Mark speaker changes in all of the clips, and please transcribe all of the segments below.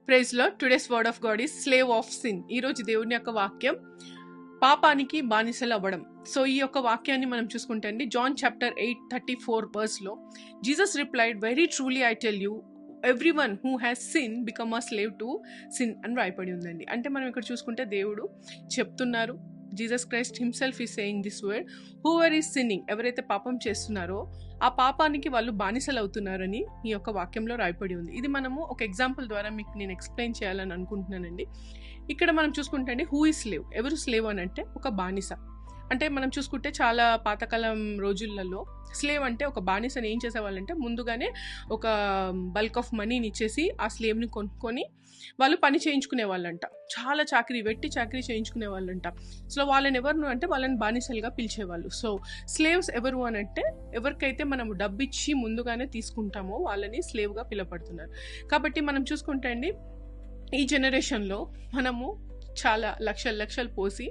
Speaker 1: Praise Lord. Today's word of God is slave of sin. ఈరోజు దేవుని యొక్క వాక్యం పాపానికి బానిసలు అవ్వడం. సో ఈ యొక్క వాక్యాన్ని మనం చూసుకుంటే అండి, జాన్ చాప్టర్ 8:34 వర్స్లో Jesus replied, very truly I tell you every one who has sin become a slave to sin అని రాయపడి ఉందండి. అంటే మనం ఇక్కడ చూసుకుంటే దేవుడు చెప్తున్నారు, Jesus Christ himself is saying this word, whoever is sinning, ఎవరైతే పాపం చేస్తున్నారో ఆ పాపానికి వాళ్ళు బానిసలు అవుతున్నారని ఈ యొక్క వాక్యంలో రాయపడి ఉంది. ఇది మనము ఒక ఎగ్జాంపుల్ ద్వారా మీకు నేను ఎక్స్ప్లెయిన్ చేయాలని అనుకుంటున్నానండి. ఇక్కడ మనం చూసుకుంటే అండి, హూ ఈజ్ స్లేవ్, ఎవరు స్లేవ్ అని అంటే ఒక బానిస. అంటే మనం చూసుకుంటే చాలా పాతకాలం రోజులలో స్లేవ్ అంటే ఒక బానిసని ఏం చేసేవాళ్ళంటే ముందుగానే ఒక బల్క్ ఆఫ్ మనీని ఇచ్చేసి ఆ స్లేవ్ని కొనుక్కొని వాళ్ళు పని చేయించుకునే వాళ్ళంట. చాలా చాకరీ చేయించుకునే వాళ్ళంట. సో వాళ్ళని ఎవరు అంటే వాళ్ళని బానిసలుగా పిలిచేవాళ్ళు. సో స్లేవ్స్ ఎవరు అని అంటే ఎవరికైతే మనం డబ్బు ఇచ్చి ముందుగానే తీసుకుంటామో వాళ్ళని స్లేవ్గా పిలవబడుతున్నారు. కాబట్టి మనం చూసుకుంటే అండి, ఈ జనరేషన్లో మనము చాలా లక్షలు పోసి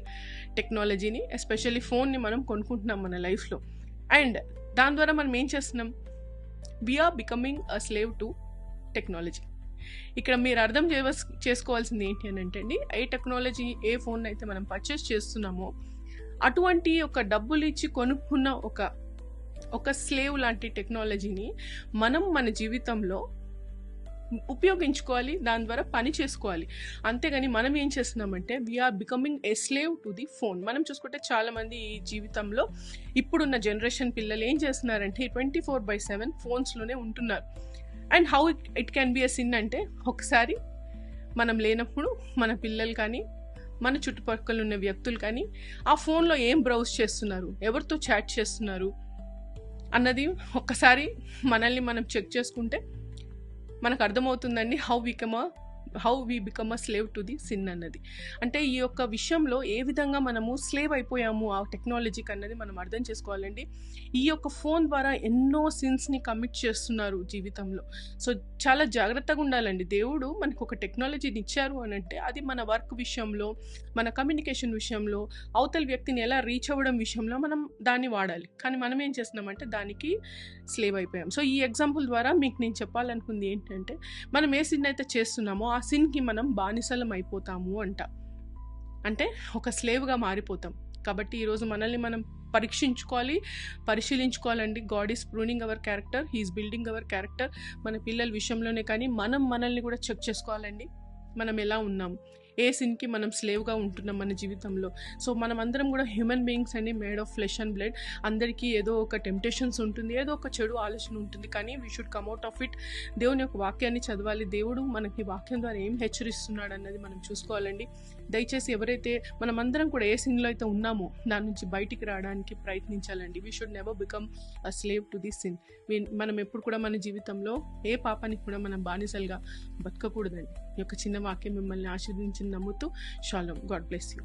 Speaker 1: టెక్నాలజీని, ఎస్పెషల్లీ ఫోన్ని మనం కొనుక్కుంటున్నాం మన లైఫ్లో. అండ్ దాని ద్వారా మనం ఏం చేస్తున్నాం, we are becoming a slave to technology. ఇక్కడ మీరు అర్థం చేసుకోవాల్సింది ఏంటి అని అంటే అండి, ఏ టెక్నాలజీ, ఏ ఫోన్ అయితే మనం పర్చేస్ చేస్తున్నామో అటువంటి ఒక డబ్బులు ఇచ్చి కొనుక్కున్న ఒక స్లేవ్ లాంటి టెక్నాలజీని మనం మన జీవితంలో ఉపయోగించుకోవాలి, దాని ద్వారా పని చేసుకోవాలి. అంతేగాని మనం ఏం చేస్తున్నామంటే we are becoming a slave to the phone. మనం చూసుకుంటే చాలామంది ఈ జీవితంలో ఇప్పుడున్న జనరేషన్ పిల్లలు ఏం చేస్తున్నారంటే 24/7 ఫోన్స్లోనే ఉంటున్నారు. And how it can be a sin అంటే, ఒకసారి మనం లేనప్పుడు మన పిల్లలు కానీ మన చుట్టుపక్కల ఉన్న వ్యక్తులు కానీ ఆ ఫోన్లో ఏం బ్రౌజ్ చేస్తున్నారు, ఎవరితో చాట్ చేస్తున్నారు అన్నది ఒక్కసారి మనల్ని మనం చెక్ చేసుకుంటే మనకు అర్థమవుతుందండి how we become a slave to the sin అన్నది. అంటే ఈ యొక్క విషయంలో ఏ విధంగా మనము స్లేవ్ అయిపోయాము ఆ టెక్నాలజీకి అన్నది మనం అర్థం చేసుకోవాలండి. ఈ యొక్క ఫోన్ ద్వారా ఎన్నో సిన్స్ని కమిట్ చేస్తున్నారు జీవితంలో. సో చాలా జాగ్రత్తగా ఉండాలండి. దేవుడు మనకు ఒక టెక్నాలజీని ఇచ్చారు అని అంటే అది మన వర్క్ విషయంలో, మన కమ్యూనికేషన్ విషయంలో, అవతల వ్యక్తిని ఎలా రీచ్ అవ్వడం విషయంలో మనం దాన్ని వాడాలి. కానీ మనం ఏం చేస్తున్నామంటే దానికి స్లేవ్ అయిపోయాం. సో ఈ ఎగ్జాంపుల్ ద్వారా మీకు నేను చెప్పాలనుకుంది ఏంటంటే, మనం ఏ సిన్ అయితే చేస్తున్నామో ఆ సిన్కి మనం బానిసలం అయిపోతాము అంటే ఒక స్లేవ్గా మారిపోతాం. కాబట్టి ఈరోజు మనల్ని మనం పరిశీలించుకోవాలండి. God is pruning our character, he's building our character. మన పిల్లల విషయంలోనే కానీ మనం మనల్ని కూడా చెక్ చేసుకోవాలండి. మనం ఎలా ఉన్నాం, ఏ సిన్కి మనం స్లేవ్గా ఉంటున్నాం మన జీవితంలో. సో మనం అందరం కూడా హ్యూమన్ బీయింగ్స్ అండి, made of flesh and blood. అందరికీ ఏదో ఒక టెంప్టేషన్స్ ఉంటుంది, ఏదో ఒక చెడు ఆలోచన ఉంటుంది. కానీ we should come out of it. దేవుని యొక్క వాక్యాన్ని చదవాలి. దేవుడు మనకి వాక్యం ద్వారా ఏం హెచ్చరిస్తున్నాడు అన్నది మనం చూసుకోవాలండి. దయచేసి ఎవరైతే మనమందరం కూడా ఏ సిన్లో అయితే ఉన్నామో దాని నుంచి బయటికి రావడానికి ప్రయత్నించాలండి. We should never become a slave to the sin. మనం ఎప్పుడు కూడా మన జీవితంలో ఏ పాపానికి కూడా మనం బానిసలుగా బతకకూడదండి. ఈ యొక్క చిన్న వాక్యం మిమ్మల్ని ఆశీర్వదించి నమ్ముతూ షాలోమ్. God bless you.